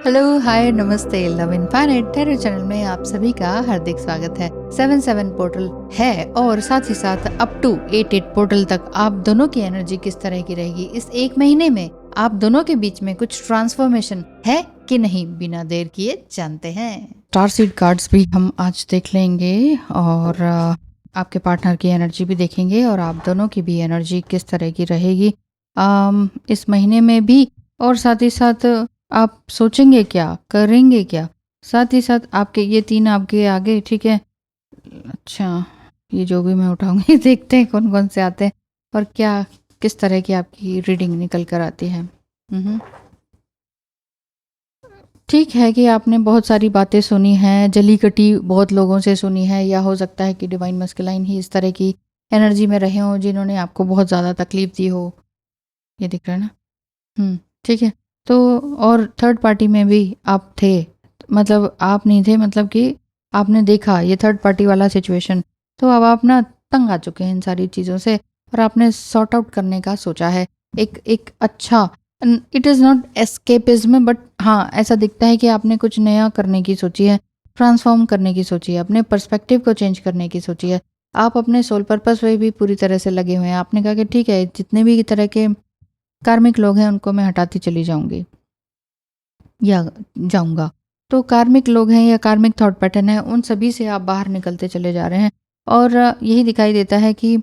Hello, हाय, नमस्ते। Love infinite tarot channel में आप सभी का हार्दिक स्वागत है। 7 पोर्टल है और साथ ही साथ अप टू 8 पोर्टल तक आप दोनों की एनर्जी किस तरह की रहेगी इस एक महीने में, आप दोनों के बीच में कुछ ट्रांसफॉर्मेशन है कि नहीं, बिना देर किए जानते हैं। स्टार सीड कार्ड्स भी हम आज देख लेंगे और आपके पार्टनर की एनर्जी भी देखेंगे और आप दोनों की भी एनर्जी किस तरह की रहेगी इस महीने में भी। और साथ ही साथ आप सोचेंगे क्या, करेंगे क्या, साथ ही साथ आपके ये 3 आपके आगे, ठीक है। अच्छा, ये जो भी मैं उठाऊंगी देखते हैं कौन कौन से आते हैं और क्या किस तरह की आपकी रीडिंग निकल कर आती है। ठीक है कि आपने बहुत सारी बातें सुनी हैं, जली कटी बहुत लोगों से सुनी है, या हो सकता है कि डिवाइन मस्कुलाइन ही इस तरह की एनर्जी में रहे हों जिन्होंने आपको बहुत ज़्यादा तकलीफ दी हो। ये दिख रहा है ना। ठीक है। तो और थर्ड पार्टी में भी आप थे, मतलब आप नहीं थे, मतलब कि आपने देखा ये थर्ड पार्टी वाला सिचुएशन। तो अब आप ना तंग आ चुके हैं इन सारी चीज़ों से और आपने सॉर्ट आउट करने का सोचा है। एक एक अच्छा, it is not escapism, but हाँ ऐसा दिखता है कि आपने कुछ नया करने की सोची है, ट्रांसफॉर्म करने की सोची है, अपने पर्सपेक्टिव को चेंज करने की सोची है। आप अपने सोल पर्पस पे भी पूरी तरह से लगे हुए हैं। आपने कहा कि ठीक है, जितने भी तरह के कार्मिक लोग हैं उनको मैं हटाती चली जाऊंगी या जाऊंगा। तो कार्मिक लोग हैं या कार्मिक थॉट पैटर्न है, उन सभी से आप बाहर निकलते चले जा रहे हैं और यही दिखाई देता है कि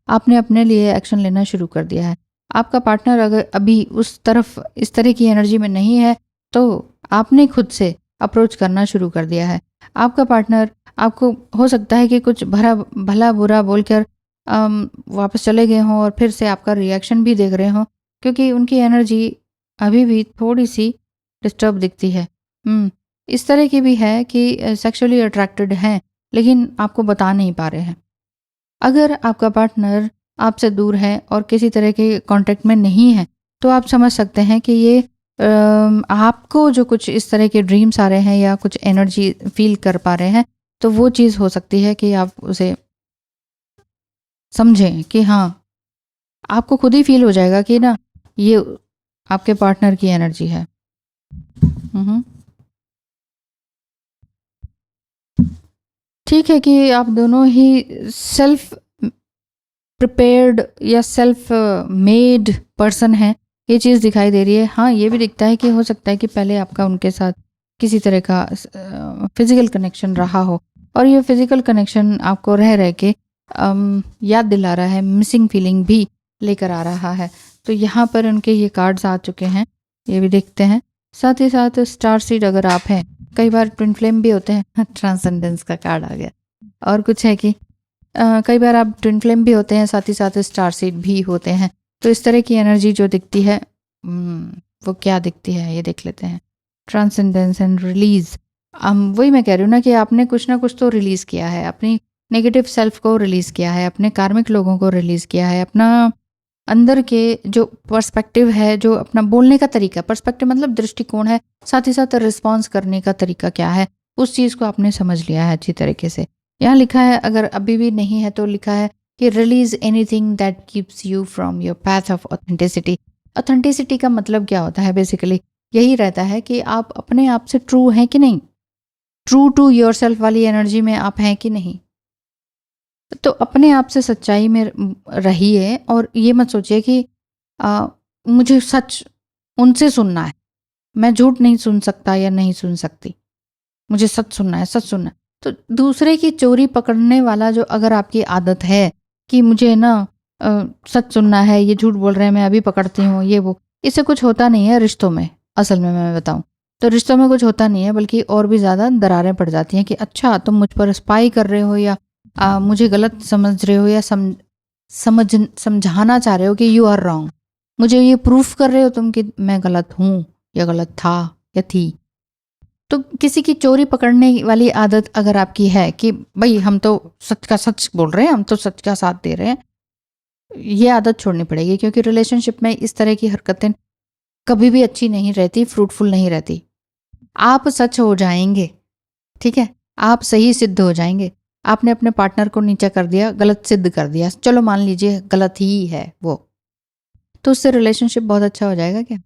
आपने अपने लिए एक्शन लेना शुरू कर दिया है। आपका पार्टनर अगर अभी उस तरफ इस तरह की एनर्जी में नहीं है तो आपने खुद से अप्रोच करना शुरू कर दिया है। आपका पार्टनर आपको हो सकता है कि कुछ भला बुरा बोलकर वापस चले गए हों और फिर से आपका रिएक्शन भी देख रहे हों, क्योंकि उनकी एनर्जी अभी भी थोड़ी सी डिस्टर्ब दिखती है। इस तरह की भी है कि सेक्सुअली अट्रैक्टेड हैं लेकिन आपको बता नहीं पा रहे हैं। अगर आपका पार्टनर आपसे दूर है और किसी तरह के कांटेक्ट में नहीं है तो आप समझ सकते हैं कि ये आपको जो कुछ इस तरह के ड्रीम्स आ रहे हैं या कुछ एनर्जी फील कर पा रहे हैं, तो वो चीज़ हो सकती है कि आप उसे समझें कि हाँ, आपको खुद ही फील हो जाएगा कि ना ये आपके पार्टनर की एनर्जी है। ठीक है कि आप दोनों ही सेल्फ प्रिपेयर्ड या सेल्फ मेड पर्सन हैं, ये चीज़ दिखाई दे रही है। हाँ, ये भी दिखता है कि हो सकता है कि पहले आपका उनके साथ किसी तरह का फिजिकल कनेक्शन रहा हो और ये फिजिकल कनेक्शन आपको रह रह के याद दिला रहा है, मिसिंग फीलिंग भी लेकर आ रहा है। तो यहाँ पर उनके ये कार्ड्स आ चुके हैं, ये भी देखते हैं। साथ ही साथ स्टार सीड अगर आप हैं, कई बार ट्विन फ्लेम भी होते हैं ट्रांसेंडेंस का कार्ड आ गया। और कुछ है कि कई बार आप ट्विन फ्लेम भी होते हैं, साथ ही साथ स्टार सीड भी होते हैं। तो इस तरह की एनर्जी जो दिखती है वो क्या दिखती है ये देख लेते हैं। Transcendence and release. वही मैं कह रही हूँ ना कि आपने कुछ ना कुछ तो रिलीज किया है, अपनी नेगेटिव सेल्फ को रिलीज किया है, अपने कार्मिक लोगों को रिलीज किया है, अपना अंदर के जो पर्सपेक्टिव है, जो अपना बोलने का तरीका, पर्सपेक्टिव मतलब दृष्टिकोण है, साथ ही साथ रिस्पॉन्स करने का तरीका क्या है, उस चीज़ को आपने समझ लिया है अच्छी तरीके से। यहाँ लिखा है, अगर अभी भी नहीं है तो लिखा है कि release anything that keeps you from your path of authenticity. Authenticity का मतलब क्या होता है? बेसिकली यही रहता है कि आप अपने आप से ट्रू हैं कि नहीं, ट्रू टू योर सेल्फ वाली एनर्जी में आप हैं कि नहीं। तो अपने आप से सच्चाई में रहिए और ये मत सोचिए कि मुझे सच उनसे सुनना है, मैं झूठ नहीं सुन सकता या नहीं सुन सकती, मुझे सच सुनना है, सच सुनना है। तो दूसरे की चोरी पकड़ने वाला जो अगर आपकी आदत है कि मुझे ना सच सुनना है, ये झूठ बोल रहे हैं, मैं अभी पकड़ती हूँ, ये वो, इससे कुछ होता नहीं है रिश्तों में। असल में मैं बताऊं तो रिश्तों में कुछ होता नहीं है, बल्कि और भी ज़्यादा दरारें पड़ जाती हैं कि अच्छा तुम मुझ पर स्पाई कर रहे हो या मुझे गलत समझ रहे हो या समझाना चाह रहे हो कि यू आर रॉन्ग, मुझे ये प्रूफ कर रहे हो तुम कि मैं गलत हूँ या गलत था या थी। तो किसी की चोरी पकड़ने वाली आदत अगर आपकी है कि भाई हम तो सच का सच बोल रहे हैं, हम तो सच का साथ दे रहे हैं, ये आदत छोड़नी पड़ेगी, क्योंकि रिलेशनशिप में इस तरह की हरकतें कभी भी अच्छी नहीं रहती, फ्रूटफुल नहीं रहती। आप सच हो जाएंगे, ठीक है, आप सही सिद्ध हो जाएंगे। आपने अपने पार्टनर को नीचा कर दिया, गलत सिद्ध कर दिया, चलो मान लीजिए गलत ही है वो, तो उससे रिलेशनशिप बहुत अच्छा हो जाएगा क्या?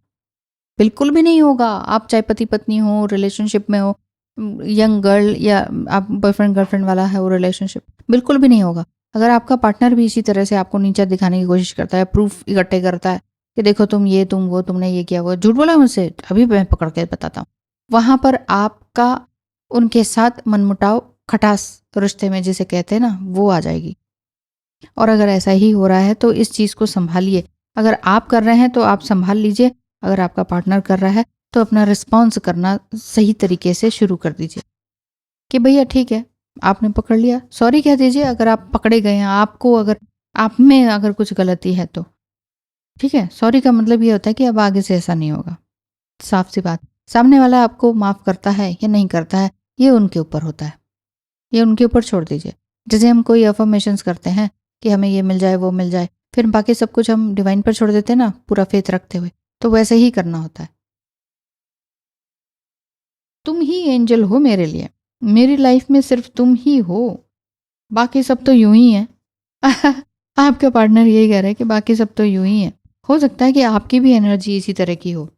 बिल्कुल भी नहीं होगा। आप चाहे पति पत्नी हो, रिलेशनशिप में हो, यंग गर्ल या आप बॉयफ्रेंड गर्लफ्रेंड वाला है वो रिलेशनशिप, बिल्कुल भी नहीं होगा। अगर आपका पार्टनर भी इसी तरह से आपको नीचा दिखाने की कोशिश करता है, प्रूफ इकट्ठे करता है कि देखो तुम ये, तुम वो, तुमने ये किया, वो झूठ बोला मुझसे, अभी मैं पकड़ के बताता हूँ, वहां पर आपका उनके साथ मनमुटाव, खटास रिश्ते में जिसे कहते हैं ना, वो आ जाएगी। और अगर ऐसा ही हो रहा है तो इस चीज़ को संभालिए। अगर आप कर रहे हैं तो आप संभाल लीजिए, अगर आपका पार्टनर कर रहा है तो अपना रिस्पॉन्स करना सही तरीके से शुरू कर दीजिए कि भैया ठीक है, आपने पकड़ लिया, सॉरी कह दीजिए अगर आप पकड़े गए हैं, आपको अगर आप में अगर कुछ गलती है तो ठीक है। सॉरी का मतलब ये होता है कि अब आगे से ऐसा नहीं होगा, साफ सी बात। सामने वाला आपको माफ़ करता है या नहीं करता है ये उनके ऊपर होता है, ये उनके ऊपर छोड़ दीजिए। जैसे हम कोई अफर्मेशंस करते हैं कि हमें ये मिल जाए, वो मिल जाए, फिर बाकी सब कुछ हम डिवाइन पर छोड़ देते हैं ना, पूरा फेथ रखते हुए, तो वैसे ही करना होता है। तुम ही एंजल हो मेरे लिए, मेरी लाइफ में सिर्फ तुम ही हो, बाकी सब तो यूं ही है। आपका पार्टनर यही कह रहा है कि बाकी सब तो यूं ही है। हो सकता है कि आपकी भी एनर्जी इसी तरह की हो।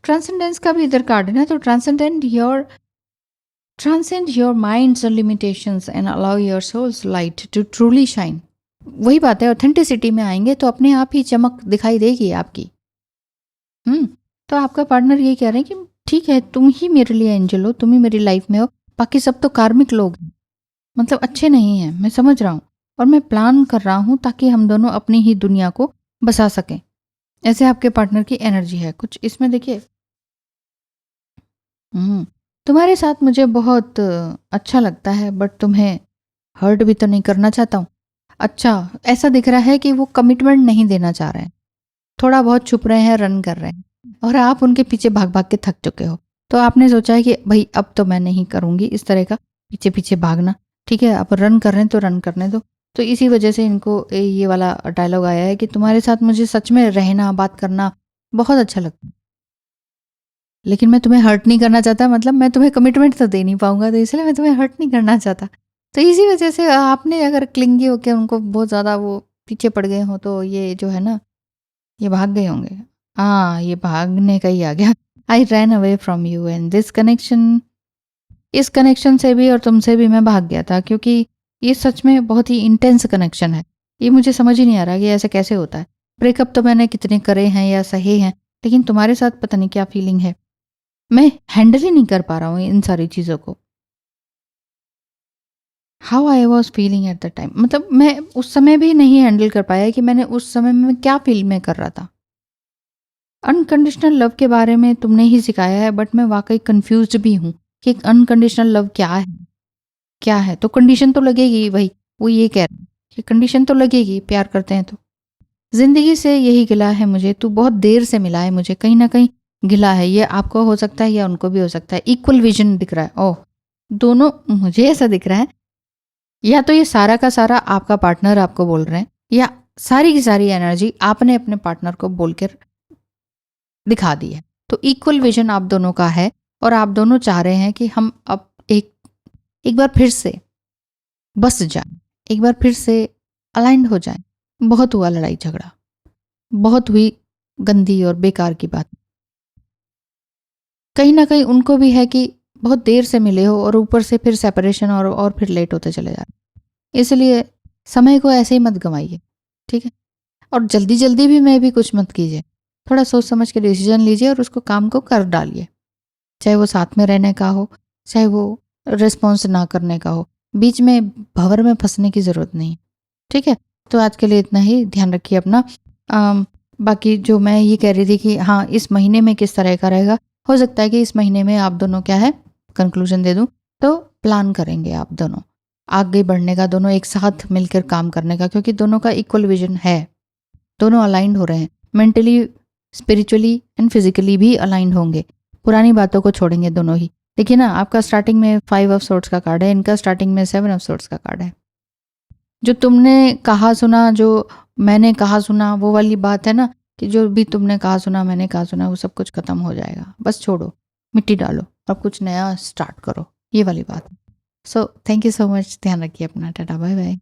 ट्रांसेंडेंस का भी इधर कार्ड है ना, तो transcend your mind's limitations and allow your soul's light to truly shine। वही बात है, ऑथेंटिसिटी में आएंगे तो अपने आप ही चमक दिखाई देगी आपकी। तो आपका पार्टनर ये कह रहे हैं कि ठीक है, तुम ही मेरे लिए एंजल हो, तुम ही मेरी लाइफ में हो, बाकी सब तो कार्मिक लोग हैं, मतलब अच्छे नहीं हैं, मैं समझ रहा हूँ, और मैं प्लान कर रहा हूँ ताकि हम दोनों अपनी ही दुनिया को बसा सकें। ऐसे आपके पार्टनर की एनर्जी है कुछ इसमें, देखिए। तुम्हारे साथ मुझे बहुत अच्छा लगता है, बट तुम्हें हर्ट भी तो नहीं करना चाहता हूँ। अच्छा, ऐसा दिख रहा है कि वो कमिटमेंट नहीं देना चाह रहे हैं, थोड़ा बहुत छुप रहे हैं, रन कर रहे हैं, और आप उनके पीछे भाग भाग के थक चुके हो। तो आपने सोचा है कि भाई अब तो मैं नहीं करूँगी इस तरह का पीछे पीछे भागना, ठीक है, अब रन कर रहे हैं तो रन करने दो। तो इसी वजह से इनको ये वाला डायलॉग आया है कि तुम्हारे साथ मुझे सच में रहना, बात करना बहुत अच्छा लगता है, लेकिन मैं तुम्हें हर्ट नहीं करना चाहता, मतलब मैं तुम्हें कमिटमेंट तो दे नहीं पाऊंगा, तो इसलिए मैं तुम्हें हर्ट नहीं करना चाहता। तो इसी वजह से आपने अगर क्लिंगी होकर उनको बहुत ज़्यादा वो पीछे पड़ गए हो, तो ये जो है ना, ये भाग गए होंगे। हाँ, ये भागने का ही आ गया। I ran away from you and this connection, इस कनेक्शन से भी और तुमसे भी मैं भाग गया था, क्योंकि ये सच में बहुत ही इंटेंस कनेक्शन है। ये मुझे समझ ही नहीं आ रहा कि ऐसे कैसे होता है। ब्रेकअप तो मैंने कितने करे हैं या सहे हैं, लेकिन तुम्हारे साथ पता नहीं क्या फीलिंग है, मैं हैंडल ही नहीं कर पा रहा हूँ इन सारी चीज़ों को। How I was feeling at the time, मतलब मैं उस समय भी नहीं हैंडल कर पाया कि मैंने उस समय में क्या फील में कर रहा था। अनकंडीशनल लव के बारे में तुमने ही सिखाया है, बट मैं वाकई कंफ्यूज भी हूँ कि अनकंडीशनल लव क्या है, क्या है। तो कंडीशन तो लगेगी, भाई वो ये कह रहे हैं कि कंडीशन तो लगेगी, प्यार करते हैं तो। जिंदगी से यही गिला है मुझे, तू बहुत देर से मिला है मुझे, कहीं ना कहीं गिला है। ये आपको हो सकता है या उनको भी हो सकता है। इक्वल विजन दिख रहा है, ओह, दोनों, मुझे ऐसा दिख रहा है, या तो ये सारा का सारा आपका पार्टनर आपको बोल रहे हैं, या सारी की सारी एनर्जी आपने अपने पार्टनर को बोलकर दिखा दी है। तो इक्वल विजन आप दोनों का है, और आप दोनों चाह रहे हैं कि हम अब एक बार फिर से बस जाएं, एक बार फिर से अलाइंड हो जाएं। बहुत हुआ लड़ाई झगड़ा, बहुत हुई गंदी और बेकार की बात। कहीं ना कहीं उनको भी है कि बहुत देर से मिले हो, और ऊपर से फिर सेपरेशन, और फिर लेट होते चले जा रहे। इसलिए समय को ऐसे ही मत गंवाइए, ठीक है। और जल्दी जल्दी भी मैं भी कुछ मत कीजिए, थोड़ा सोच समझ के डिसीजन लीजिए और उसको काम को कर डालिए, चाहे वो साथ में रहने का हो, चाहे वो रिस्पॉन्स ना करने का हो। बीच में भंवर में फंसने की ज़रूरत नहीं, ठीक है। तो आज के लिए इतना ही, ध्यान रखिए अपना। बाकी जो मैं ये कह रही थी कि हाँ, इस महीने में किस तरह का रहेगा, हो सकता है कि इस महीने में आप दोनों, क्या है, कंक्लूजन दे दूं तो, प्लान करेंगे आप दोनों आगे बढ़ने का, दोनों एक साथ मिलकर काम करने का, क्योंकि दोनों का इक्वल विजन है, दोनों अलाइंड हो रहे हैं, मेंटली, स्पिरिचुअली एंड फिजिकली भी अलाइंड होंगे, पुरानी बातों को छोड़ेंगे दोनों ही। देखिए ना, आपका स्टार्टिंग में 5 ऑफ सोर्ट्स का कार्ड है, इनका स्टार्टिंग में 7 ऑफ सोर्ट्स का कार्ड है। जो तुमने कहा सुना, जो मैंने कहा सुना, वो वाली बात है ना, कि जो भी तुमने कहा सुना, मैंने कहा सुना, वो सब कुछ खत्म हो जाएगा, बस छोड़ो, मिट्टी डालो, अब कुछ नया स्टार्ट करो, ये वाली बात। So thank you so much, ध्यान रखिए अपना, टाटा बाय बाय।